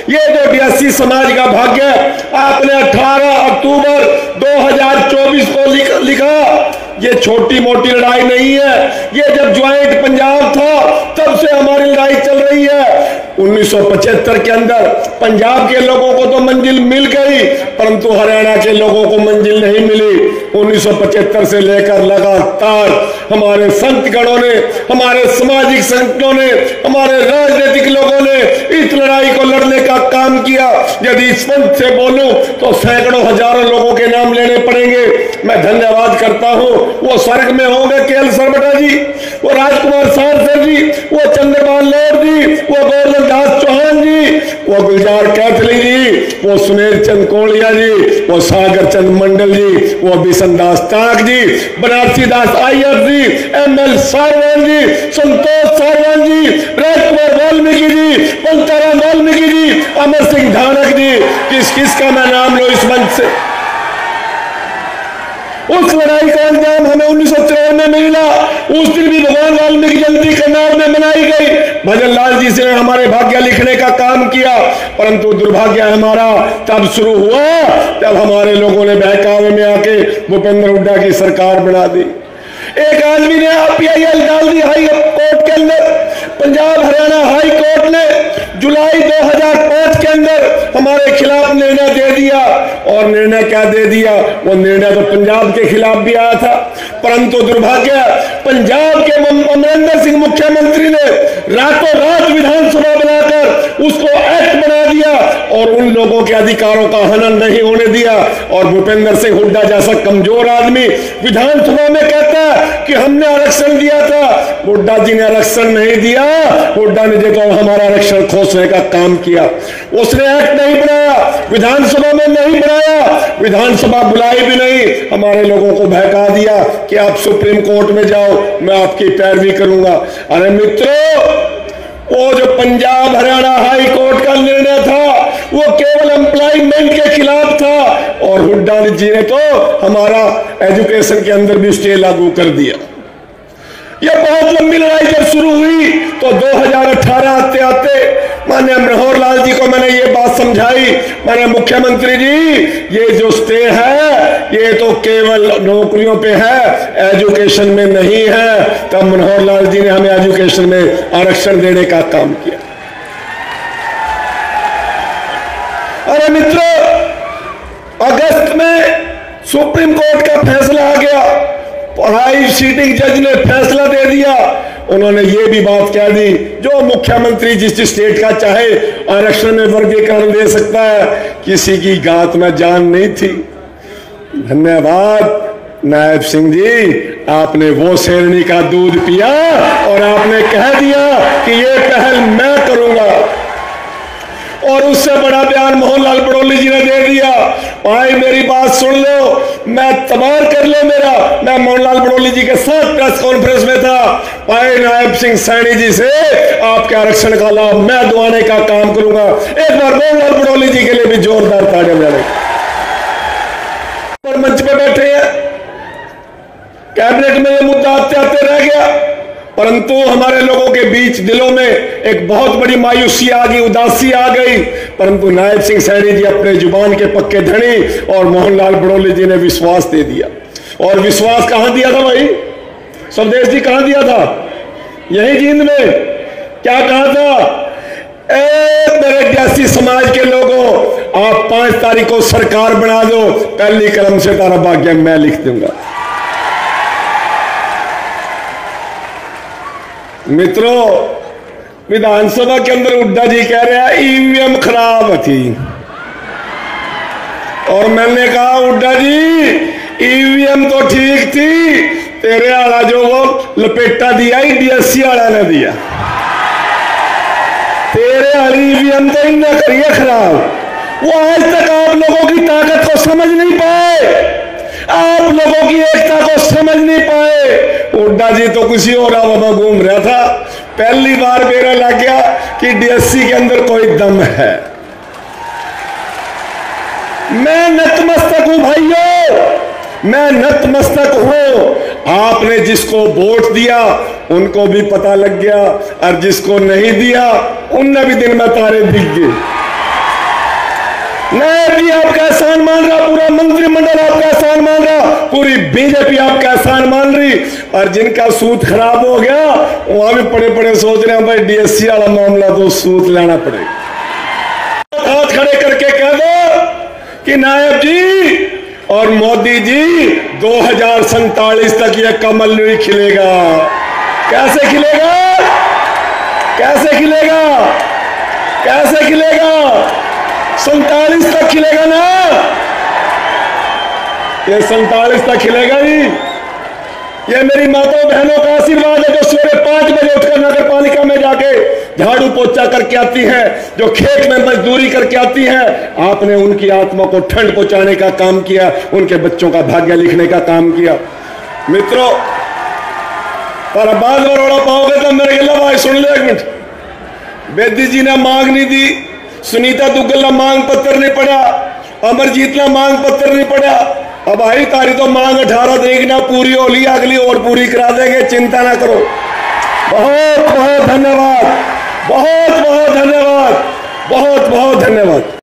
ये जो डीएससी समाज का भाग्य आपने 18 अक्टूबर 2024 को लिखा, ये छोटी मोटी लड़ाई नहीं है। ये जब ज्वाइंट पंजाब था तब से हमारी लड़ाई चल रही है। 1975 के अंदर पंजाब के लोगों को तो मंजिल मिल गई, परंतु हरियाणा के लोगों को मंजिल नहीं मिली। 1975 से लेकर लगातार हमारे संतगणों ने, हमारे सामाजिक संगठनों ने, हमारे राजनीतिक लोगों ने इस लड़ाई को लड़ने का काम किया। यदि इस पंथ से बोलूं तो सैकड़ों हजारों लोगों के नाम लेने पड़ेंगे। मैं धन्यवाद करता हूं, वो स्वर्ग में होंगे केएल सरबटा जी, वो राजकुमार सारसर जी, वो चंद्रपाल लौर जी, वो गोवर्धन दास चौहान जी, वो गुलजार कैथली जी, वो सुनील चंद कोलिया जी, वो सागर चंद मंडल जी, वो बिशन दास ताक जी, बनारसी दास आय्यर जी, एमएल सारवान जी, संतोष सारवान जी, राजकुमार वाल्मीकि जी, पंचाराम वाल्मीकि जी, अमर सिंह धानक जी, किस किस का मैं नाम लो इस मंच से। उस लड़ाई का अंजाम हमें 1953 में मिला। उस दिन भी भगवान वाल्मीकि जयंती करनाल में मनाई गई। भजन लाल जी से हमारे भाग्य लिखने का काम किया, परंतु दुर्भाग्य हमारा तब शुरू हुआ जब हमारे लोगों ने बहकावे में आके भूपेंद्र हुड्डा की सरकार बना दी। एक आदमी ने पीआईएल डाल दी हाई कोर्ट के अंदर। पंजाब हरियाणा हाई कोर्ट ने जुलाई 2005 के अंदर हमारे खिलाफ निर्णय दे दिया। और निर्णय क्या दे दिया? वो निर्णय तो पंजाब के खिलाफ भी आया था, परंतु दुर्भाग्य पंजाब के अमरिंदर सिंह मुख्यमंत्री ने रातों रात विधानसभा बनाकर उसको एक्ट बना दिया और उन लोगों के अधिकारों का हनन नहीं होने दिया। और भूपेंद्र सिंह हुड्डा जैसा कमजोर आदमी विधानसभा में कहता है कि हमने आरक्षण दिया था। हुड्डा जी ने आरक्षण नहीं दिया, हुड्डा ने जो हमारा आरक्षण खोसने का काम किया। उसने एक्ट नहीं बनाया, विधानसभा में नहीं बनाया, विधानसभा बुलाई भी नहीं, हमारे लोगों को बहका दिया कि आप सुप्रीम कोर्ट में जाओ, मैं आपकी पैरवी करूंगा। अरे मित्रों, वो जो पंजाब हरियाणा हाई कोर्ट का निर्णय था वो केवल एम्प्लॉयमेंट के खिलाफ था और हुड्डा जी ने तो हमारा एजुकेशन के अंदर भी स्टे लागू कर दिया। ये बहुत लंबी लड़ाई जब शुरू हुई तो 2018 आते आते माननीय मनोहर लाल जी को मैंने ये बात समझाई, मैंने मुख्यमंत्री जी ये जो स्टे है ये तो केवल नौकरियों पे है, एजुकेशन में नहीं है। तब मनोहर लाल जी ने हमें एजुकेशन में आरक्षण देने का काम किया। अरे मित्रों, अगस्त में सुप्रीम कोर्ट का फैसला आ गया, हाई सीटिंग जज ने फैसला दे दिया। उन्होंने ये भी बात कह दी जो मुख्यमंत्री जिस स्टेट का चाहे आरक्षण में वर्गीकरण दे सकता है, किसी की गात में जान नहीं थी। धन्यवाद नायब सिंह जी, आपने वो शेरनी का दूध पिया और आपने कह दिया कि ये पहल मैं करूंगा। और उससे बड़ा बयान मोहनलाल बड़ौली जी ने दे दिया। भाई मेरी बात सुन लो, मैं तबार कर लो मेरा, मैं मोहनलाल बड़ौली जी के साथ प्रेस कॉन्फ्रेंस में था। भाई नायब सिंह सैनी जी से आपके आरक्षण का लाभ मैं दिलाने का काम करूंगा। एक बार मोहनलाल बड़ौली जी के लिए भी जोरदार तालियां बजाएं। पर मंच पे बैठे हैं, कैबिनेट में ये मुद्दा आते आते रह गया, परंतु हमारे लोगों के बीच दिलों में एक बहुत बड़ी मायूसी आ गई, उदासी आ गई। परंतु नायब सिंह सैनी जी अपने जुबान के पक्के धनी और मोहनलाल बड़ौली जी ने विश्वास दे दिया। और विश्वास कहां दिया था भाई? स्वदेश जी कहां दिया था? यही जींद में। क्या कहा था? मेरे डीएससी समाज के लोगों, आप 5 तारीख को सरकार बना दो, पहली कलम से तारा भाग्य मैं लिख दूंगा। मित्रों, विधानसभा के अंदर हुड्डा जी कह रहे हैं ईवीएम खराब थी और मैंने कहा हुड्डा जी ईवीएम तो ठीक थी, तेरे आला जो वो लपेटा दिया ही डीएससी वाला ने दिया, तेरे वाली ईवीएम तो इन्हें करिए खराब। वो आज तक आप लोगों की ताकत को समझ नहीं पाए, आप लोगों की एकता को समझ नहीं पाए। हुड्डा जी तो किसी और हवा घूम रहा था। पहली बार मेरा लग गया कि डीएससी के अंदर कोई दम है। मैं नतमस्तक हूं भाइयों, मैं नतमस्तक हूं। आपने जिसको वोट दिया उनको भी पता लग गया और जिसको नहीं दिया उनने भी दिन में तारे दिख गए। नायब जी आपका एहसान मान रहा, पूरा मंत्रिमंडल आपका एहसान मान रहा, पूरी बीजेपी आपका एहसान मान रही। और जिनका सूत खराब हो गया वहां भी पड़े पड़े सोच रहे हैं भाई डीएससी वाला मामला तो सूत लाना पड़ेगा। हाथ खड़े करके कह दो कि नायब जी और मोदी जी 2047 तक यह कमल नहीं खिलेगा। कैसे खिलेगा? कैसे खिलेगा? कैसे खिलेगा? 47 तक खिलेगा ना? ये 47 तक खिलेगा ही। ये मेरी माताओं बहनों का आशीर्वाद है जो सवेरे 5 बजे उठकर नगर पालिका में जाके झाड़ू पोछा करके आती हैं, जो खेत में मजदूरी करके आती हैं। आपने उनकी आत्मा को ठंड पहुंचाने का काम किया, उनके बच्चों का भाग्य लिखने का काम किया। मित्रों, पर बाद में रोड़ा पाओगे तो मेरे गिला भाई सुन ले एक मिनट। बेदी जी ने मांग नहीं दी, सुनीता दुग्गल ने मांग पत्र नहीं पड़ा, अमरजीत ने मांग पत्र नहीं पड़ा। अब आई तारी तो मांग 18 तारीख ना पूरी होली, अगली और पूरी करा देंगे, चिंता ना करो। बहुत बहुत धन्यवाद, बहुत बहुत धन्यवाद, बहुत बहुत धन्यवाद।